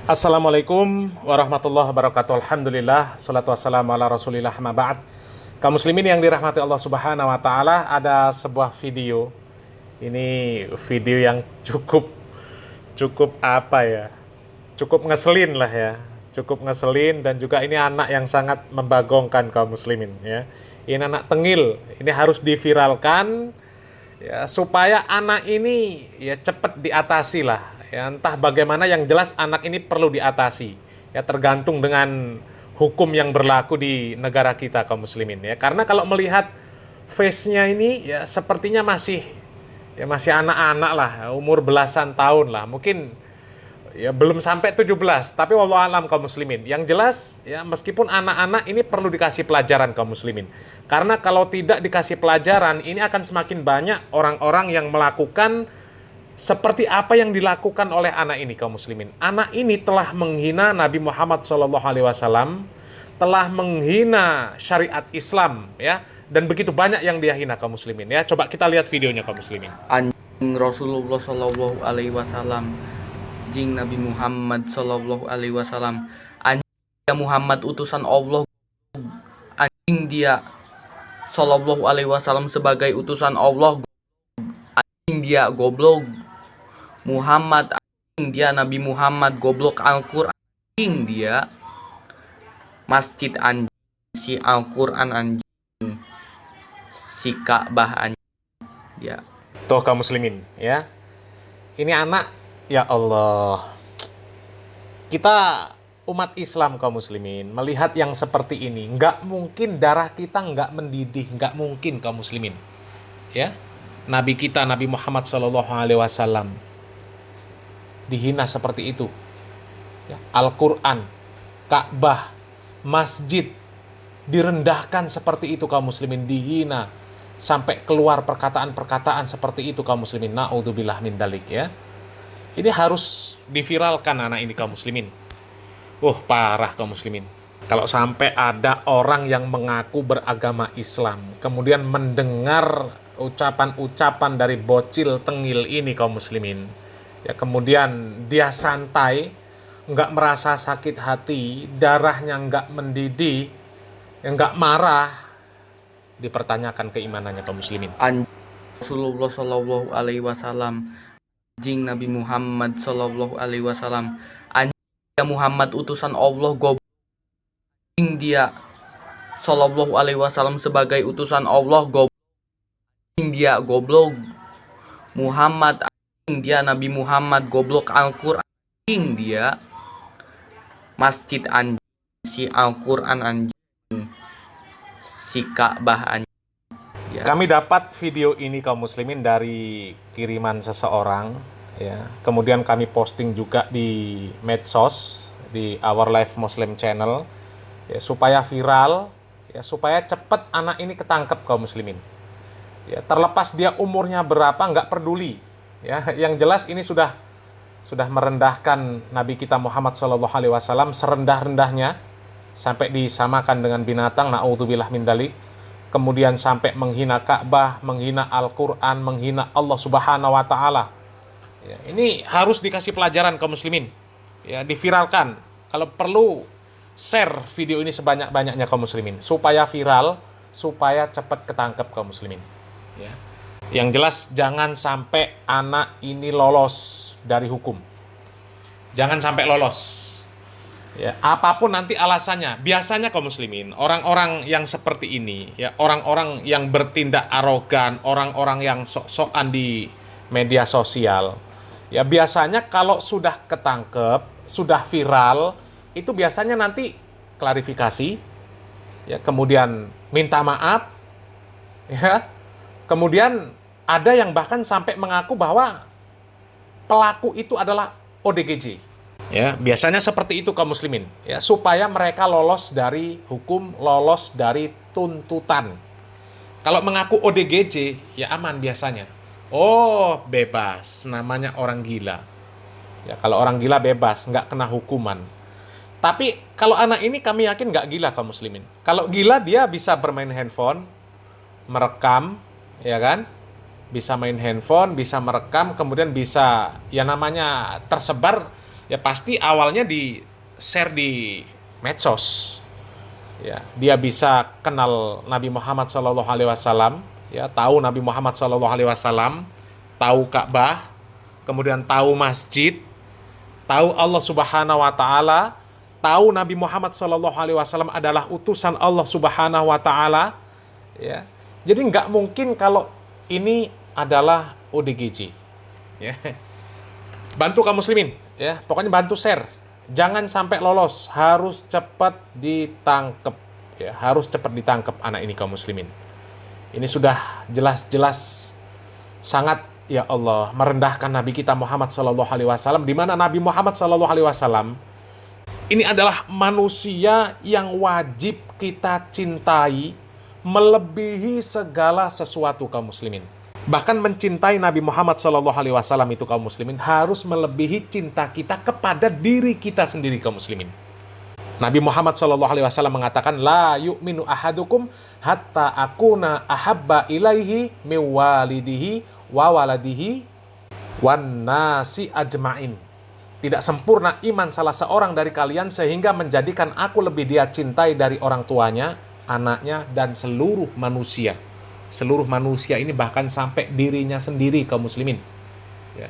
Assalamualaikum warahmatullahi wabarakatuh. Alhamdulillah, salatu wassalamu ala rasulillah ma ba'd. Kaum muslimin yang dirahmati Allah subhanahu wa ta'ala, ada sebuah video. Ini video yang cukup apa ya, cukup ngeselin lah ya. Cukup ngeselin, dan juga ini anak yang sangat membagongkan kaum muslimin ya. Ini anak tengil, ini harus diviralkan ya, supaya anak ini ya cepat diatasi lah ya. Entah bagaimana, yang jelas anak ini perlu diatasi ya, tergantung dengan hukum yang berlaku di negara kita kaum muslimin ya. Karena kalau melihat face-nya ini ya, sepertinya masih anak-anak lah, umur belasan tahun lah, mungkin ya belum sampai 17, tapi wallahu alam kaum muslimin. Yang jelas ya, meskipun anak-anak ini perlu dikasih pelajaran kaum muslimin. Karena kalau tidak dikasih pelajaran, ini akan semakin banyak orang-orang yang melakukan seperti apa yang dilakukan oleh anak ini kaum muslimin. Anak ini telah menghina Nabi Muhammad SAW, telah menghina syariat Islam ya, dan begitu banyak yang dia hina kaum muslimin ya. Coba kita lihat videonya kaum muslimin. Anjing Rasulullah Shallallahu Alaihi Wasallam, jing Nabi Muhammad Shallallahu Alaihi Wasallam, anjing Muhammad utusan Allah, anjing dia Shallallahu Alaihi Wasallam sebagai utusan Allah, anjing dia goblok Muhammad, anjing dia Nabi Muhammad goblok Al-Quran, anjing dia masjid, anjing si Al-Quran, anjing si Ka'bah, anjing dia. Tuh kaum muslimin ya, ini anak, ya Allah, kita umat Islam kaum muslimin melihat yang seperti ini, nggak mungkin darah kita nggak mendidih, nggak mungkin kaum muslimin ya. Nabi kita Nabi Muhammad SAW dihina seperti itu ya. Al-Quran, Ka'bah, masjid direndahkan seperti itu kaum muslimin, dihina sampai keluar perkataan-perkataan seperti itu kaum muslimin. Na'udzubillah min dalik ya. Ini harus diviralkan anak ini kaum muslimin. Parah kaum muslimin. Kalau sampai ada orang yang mengaku beragama Islam, kemudian mendengar ucapan-ucapan dari bocil tengil ini kaum muslimin ya, kemudian dia santai, nggak merasa sakit hati, darahnya nggak mendidih, nggak marah, dipertanyakan keimanannya kaum muslimin. Rasulullah Shallallahu Alaihi Wasallam, anjing Nabi Muhammad Shallallahu Alaihi Wasallam, anjing Muhammad utusan Allah, goblok, anjing dia Shallallahu Alaihi Wasallam sebagai utusan Allah, goblok, anjing dia goblok Muhammad, anjing dia Nabi Muhammad goblok Al-Quran, anjing dia masjid, anjing si Al-Quran, anjing si Ka'bah, anjing ya. Kami dapat video ini kaum muslimin dari kiriman seseorang ya. Kemudian kami posting juga di medsos, di Our Life Muslim Channel ya, supaya viral ya, supaya cepat anak ini ketangkep kaum muslimin ya. Terlepas dia umurnya berapa, nggak peduli ya. Yang jelas ini sudah merendahkan Nabi kita Muhammad SAW serendah-rendahnya, sampai disamakan dengan binatang, na'udzubillah min dalik. Kemudian sampai menghina Ka'bah, menghina Al-Quran, menghina Allah Subhanahu wa Ta'ala ya. Ini harus dikasih pelajaran kaum muslimin ya, diviralkan. Kalau perlu share video ini sebanyak-banyaknya kaum muslimin, supaya viral, supaya cepat ketangkep kaum muslimin ya. Yang jelas jangan sampai anak ini lolos dari hukum, jangan sampai lolos ya, apapun nanti alasannya. Biasanya kaum muslimin, orang-orang yang seperti ini ya, orang-orang yang bertindak arogan, orang-orang yang sok-sokan di media sosial ya, biasanya kalau sudah ketangkep, sudah viral, itu biasanya nanti klarifikasi ya, kemudian minta maaf ya, kemudian ada yang bahkan sampai mengaku bahwa pelaku itu adalah ODGJ ya. Biasanya seperti itu kaum muslimin ya, supaya mereka lolos dari hukum, lolos dari tuntutan. Kalau mengaku ODGJ ya aman biasanya. Bebas, namanya orang gila ya. Kalau orang gila bebas, nggak kena hukuman. Tapi kalau anak ini kami yakin nggak gila kaum muslimin. Kalau gila dia bisa bermain handphone, merekam ya kan, bisa main handphone, bisa merekam, kemudian bisa ya namanya tersebar ya pasti awalnya di share di medsos. Ya, dia bisa kenal Nabi Muhammad SAW, ya, tahu Nabi Muhammad SAW, tahu Ka'bah, kemudian tahu masjid, tahu Allah Subhanahu wa taala, tahu Nabi Muhammad SAW adalah utusan Allah Subhanahu wa taala, ya. Jadi nggak mungkin kalau ini adalah ODGJ. Ya. Bantu kaum muslimin, ya. Pokoknya bantu share. Jangan sampai lolos, harus cepat ditangkap, ya, harus cepat ditangkap anak ini kaum muslimin. Ini sudah jelas-jelas sangat, ya Allah, merendahkan Nabi kita Muhammad SAW, di mana Nabi Muhammad SAW ini adalah manusia yang wajib kita cintai melebihi segala sesuatu kaum muslimin. Bahkan mencintai Nabi Muhammad SAW itu kaum muslimin harus melebihi cinta kita kepada diri kita sendiri kaum muslimin. Nabi Muhammad SAW mengatakan, la yu'minu ahadukum hatta akuna ahabba ilaihi miwalidihi wa waladihi wan nasi ajmain. Tidak sempurna iman salah seorang dari kalian sehingga menjadikan aku lebih dia cintai dari orang tuanya, anaknya, dan seluruh manusia. Seluruh manusia ini bahkan sampai dirinya sendiri kaum muslimin. Ya.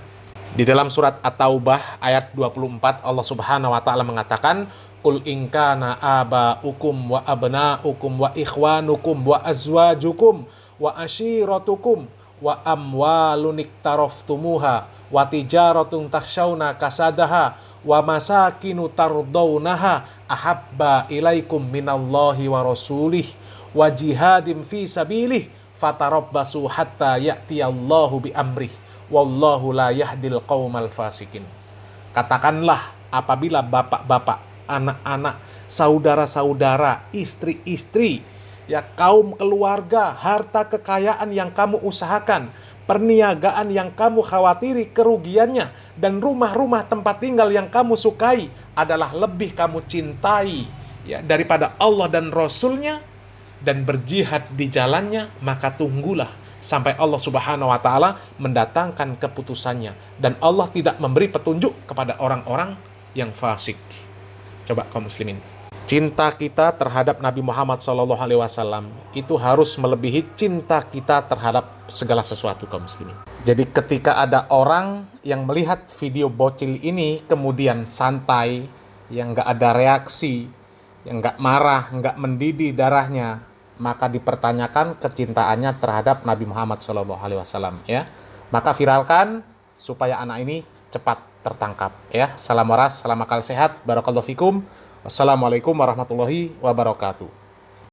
Di dalam surat At-Taubah ayat 24 Allah Subhanahu wa taala mengatakan, qul in kana aba'ukum wa abna'ukum wa ikhwanukum wa azwajukum wa ashiratukum wa amwalun iktaraftumuha wa tijaratun takhshawna kasadaha wa masakinu tardawnaha ahabba ilaikum minallahi wa rasulih wa jihadin fi sabilih fatarabbasu hatta ya'tiyallahu bi amrih wallahu la yahdil qaumal fasikin. Katakanlah, apabila bapak-bapak, anak-anak, saudara-saudara, istri-istri, ya, kaum keluarga, harta kekayaan yang kamu usahakan, perniagaan yang kamu khawatiri kerugiannya, dan rumah-rumah tempat tinggal yang kamu sukai adalah lebih kamu cintai, ya, daripada Allah dan Rasulnya, dan berjihad di jalannya, maka tunggulah sampai Allah Subhanahu wa taala mendatangkan keputusannya, dan Allah tidak memberi petunjuk kepada orang-orang yang fasik. Coba kaum muslimin, cinta kita terhadap Nabi Muhammad SAW itu harus melebihi cinta kita terhadap segala sesuatu kaum muslimin. Jadi ketika ada orang yang melihat video bocil ini kemudian santai, yang nggak ada reaksi, yang nggak marah, nggak mendidih darahnya, maka dipertanyakan kecintaannya terhadap Nabi Muhammad SAW. Ya, maka viralkan supaya anak ini cepat tertangkap. Ya, salam waras, salam akal sehat, barakallahu fikum. Wassalamualaikum warahmatullahi wabarakatuh.